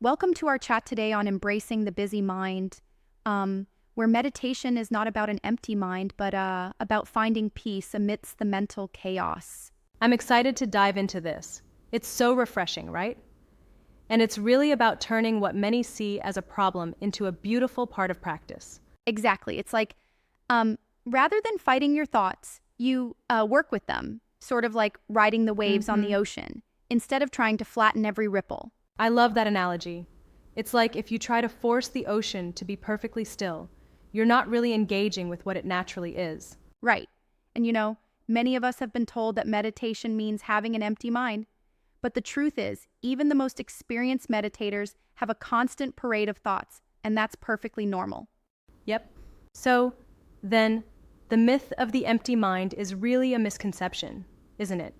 Welcome to our chat today on embracing the busy mind, where meditation is not about an empty mind, but about finding peace amidst the mental chaos. I'm excited to dive into this. It's so refreshing, right? And it's really about turning what many see as a problem into a beautiful part of practice. Exactly. It's like, rather than fighting your thoughts, you work with them, sort of like riding the waves on the ocean, instead of trying to flatten every ripple. I love that analogy. It's like if you try to force the ocean to be perfectly still, you're not really engaging with what it naturally is. Right. And many of us have been told that meditation means having an empty mind. But the truth is, even the most experienced meditators have a constant parade of thoughts, and that's perfectly normal. Yep. So, then, the myth of the empty mind is really a misconception, isn't it?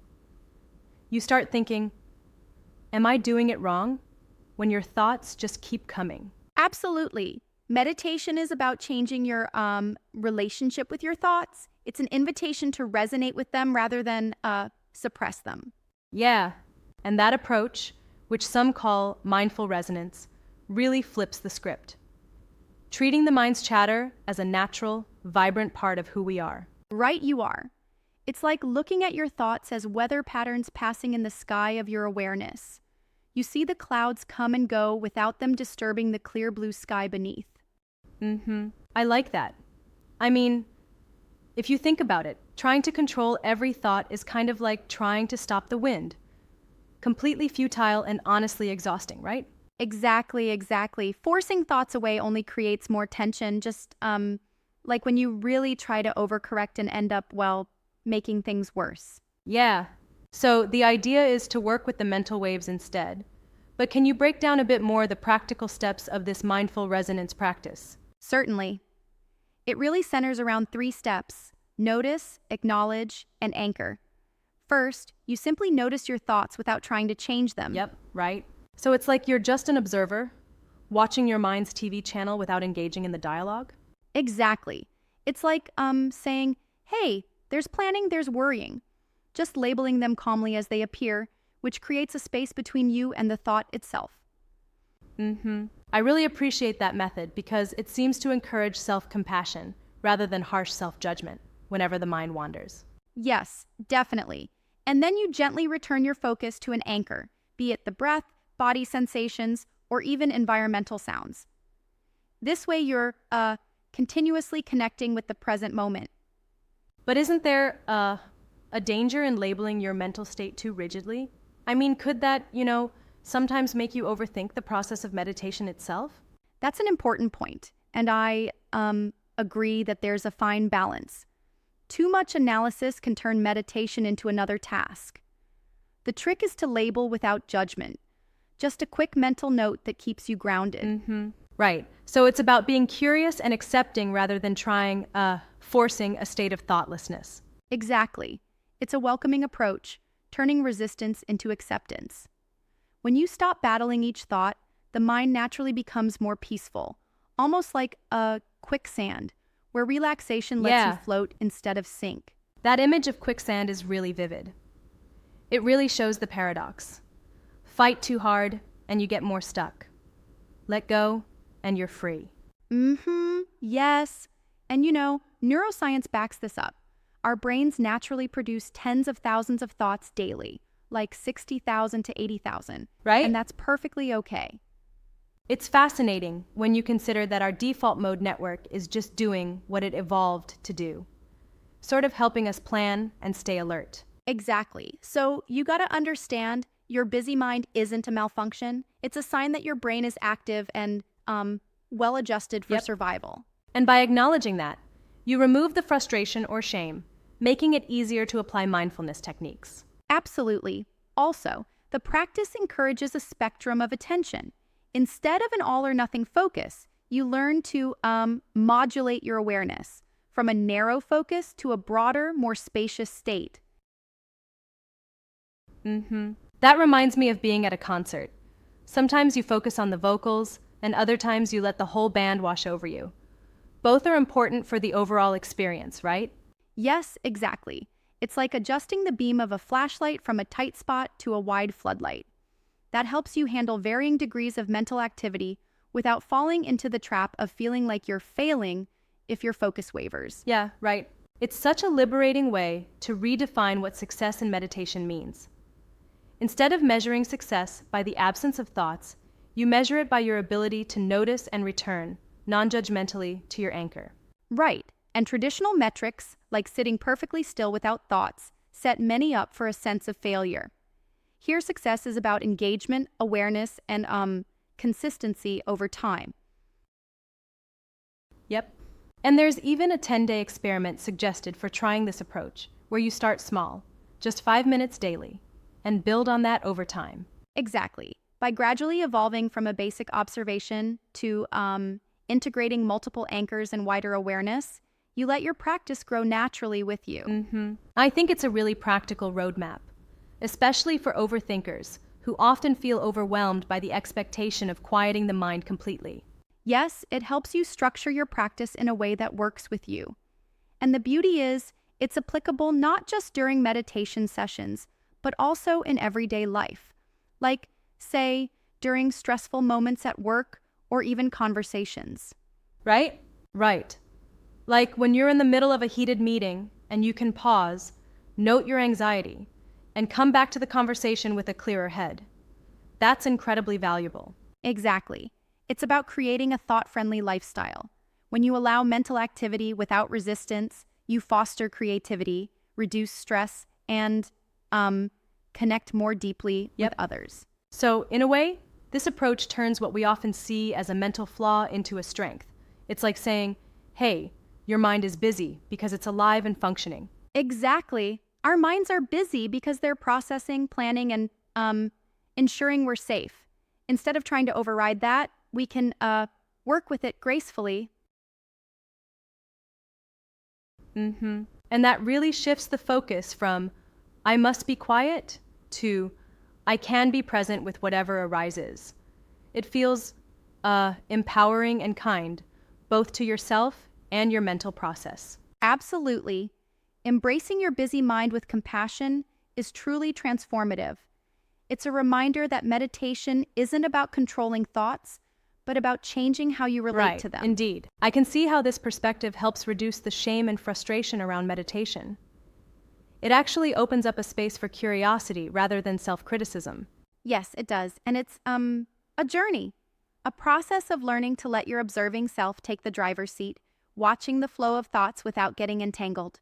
You start thinking, am I doing it wrong? When your thoughts just keep coming. Absolutely. Meditation is about changing your relationship with your thoughts. It's an invitation to resonate with them rather than suppress them. Yeah, and that approach, which some call mindful resonance, really flips the script, treating the mind's chatter as a natural, vibrant part of who we are. Right you are. It's like looking at your thoughts as weather patterns passing in the sky of your awareness. You see the clouds come and go without them disturbing the clear blue sky beneath. I like that. I mean, if you think about it, trying to control every thought is kind of like trying to stop the wind. Completely futile and honestly exhausting, right? Exactly. Forcing thoughts away only creates more tension, just like when you really try to overcorrect and end up, making things worse. Yeah. So the idea is to work with the mental waves instead. But can you break down a bit more the practical steps of this mindful resonance practice? Certainly. It really centers around 3 steps: notice, acknowledge, and anchor. First, you simply notice your thoughts without trying to change them. Yep, right. So it's like you're just an observer, watching your mind's TV channel without engaging in the dialogue? Exactly. It's like saying, hey, there's planning, there's worrying. Just labeling them calmly as they appear, which creates a space between you and the thought itself. I really appreciate that method because it seems to encourage self-compassion rather than harsh self-judgment whenever the mind wanders. Yes, definitely. And then you gently return your focus to an anchor, be it the breath, body sensations, or even environmental sounds. This way you're continuously connecting with the present moment. But isn't there a danger in labeling your mental state too rigidly? I mean, could that, sometimes make you overthink the process of meditation itself? That's an important point, and I agree that there's a fine balance. Too much analysis can turn meditation into another task. The trick is to label without judgment, just a quick mental note that keeps you grounded. Right. So it's about being curious and accepting rather than forcing a state of thoughtlessness. Exactly. It's a welcoming approach, turning resistance into acceptance. When you stop battling each thought, the mind naturally becomes more peaceful, almost like a quicksand, where relaxation lets you float instead of sink. That image of quicksand is really vivid. It really shows the paradox. Fight too hard, and you get more stuck. Let go, and you're free. Yes. And neuroscience backs this up. Our brains naturally produce tens of thousands of thoughts daily, like 60,000 to 80,000. Right? And that's perfectly okay. It's fascinating when you consider that our default mode network is just doing what it evolved to do, sort of helping us plan and stay alert. Exactly. So you got to understand your busy mind isn't a malfunction. It's a sign that your brain is active and well adjusted for survival. And by acknowledging that, you remove the frustration or shame, making it easier to apply mindfulness techniques. Absolutely. Also, the practice encourages a spectrum of attention. Instead of an all-or-nothing focus, you learn to modulate your awareness from a narrow focus to a broader, more spacious state. That reminds me of being at a concert. Sometimes you focus on the vocals, and other times you let the whole band wash over you. Both are important for the overall experience, right? Yes, exactly. It's like adjusting the beam of a flashlight from a tight spot to a wide floodlight. that helps you handle varying degrees of mental activity without falling into the trap of feeling like you're failing if your focus wavers. Yeah, right. It's such a liberating way to redefine what success in meditation means. Instead of measuring success by the absence of thoughts, you measure it by your ability to notice and return, non-judgmentally, to your anchor. Right, and traditional metrics, like sitting perfectly still without thoughts, set many up for a sense of failure. Here, success is about engagement, awareness, and consistency over time. Yep. And there's even a 10-day experiment suggested for trying this approach, where you start small, just 5 minutes daily, and build on that over time. Exactly. By gradually evolving from a basic observation to integrating multiple anchors and wider awareness, you let your practice grow naturally with you. I think it's a really practical roadmap, especially for overthinkers who often feel overwhelmed by the expectation of quieting the mind completely. Yes, it helps you structure your practice in a way that works with you. And the beauty is, it's applicable not just during meditation sessions, but also in everyday life. Like, say, during stressful moments at work or even conversations. Right? Right. Like when you're in the middle of a heated meeting and you can pause, note your anxiety, and come back to the conversation with a clearer head. That's incredibly valuable. Exactly. It's about creating a thought-friendly lifestyle. When you allow mental activity without resistance, you foster creativity, reduce stress, and connect more deeply with others. So, in a way, this approach turns what we often see as a mental flaw into a strength. It's like saying, hey, your mind is busy because it's alive and functioning. Exactly. Our minds are busy because they're processing, planning, and ensuring we're safe. Instead of trying to override that, we can work with it gracefully. And that really shifts the focus from, I must be quiet, to, I can be present with whatever arises. It feels empowering and kind, both to yourself and your mental process. Absolutely. Embracing your busy mind with compassion is truly transformative. It's a reminder that meditation isn't about controlling thoughts, but about changing how you relate to them. Indeed. I can see how this perspective helps reduce the shame and frustration around meditation. It actually opens up a space for curiosity rather than self-criticism. Yes, it does. And it's a journey, a process of learning to let your observing self take the driver's seat, watching the flow of thoughts without getting entangled.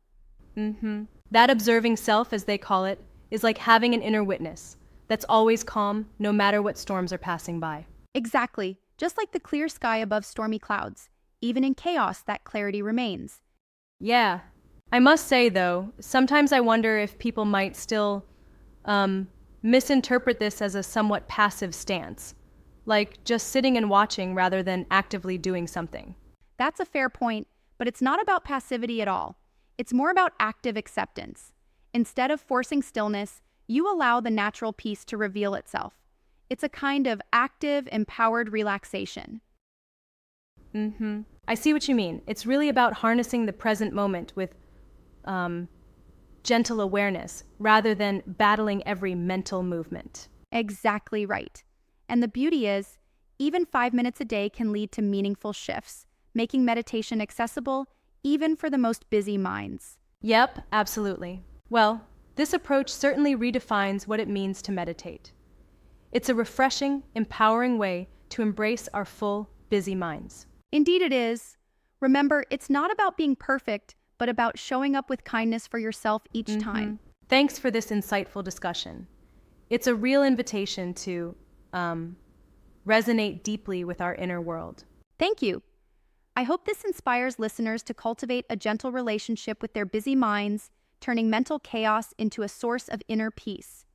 That observing self, as they call it, is like having an inner witness that's always calm, no matter what storms are passing by. Exactly. Just like the clear sky above stormy clouds. Even in chaos, that clarity remains. Yeah. I must say, though, sometimes I wonder if people might still misinterpret this as a somewhat passive stance, like just sitting and watching rather than actively doing something. That's a fair point, but it's not about passivity at all. It's more about active acceptance. Instead of forcing stillness, you allow the natural peace to reveal itself. It's a kind of active, empowered relaxation. I see what you mean. It's really about harnessing the present moment with gentle awareness rather than battling every mental movement. Exactly right. And the beauty is, even 5 minutes a day can lead to meaningful shifts, making meditation accessible even for the most busy minds. Yep, absolutely. Well, this approach certainly redefines what it means to meditate. It's a refreshing, empowering way to embrace our full, busy minds. Indeed it is. Remember, it's not about being perfect, but about showing up with kindness for yourself each time. Thanks for this insightful discussion. It's a real invitation to resonate deeply with our inner world. Thank you. I hope this inspires listeners to cultivate a gentle relationship with their busy minds, turning mental chaos into a source of inner peace.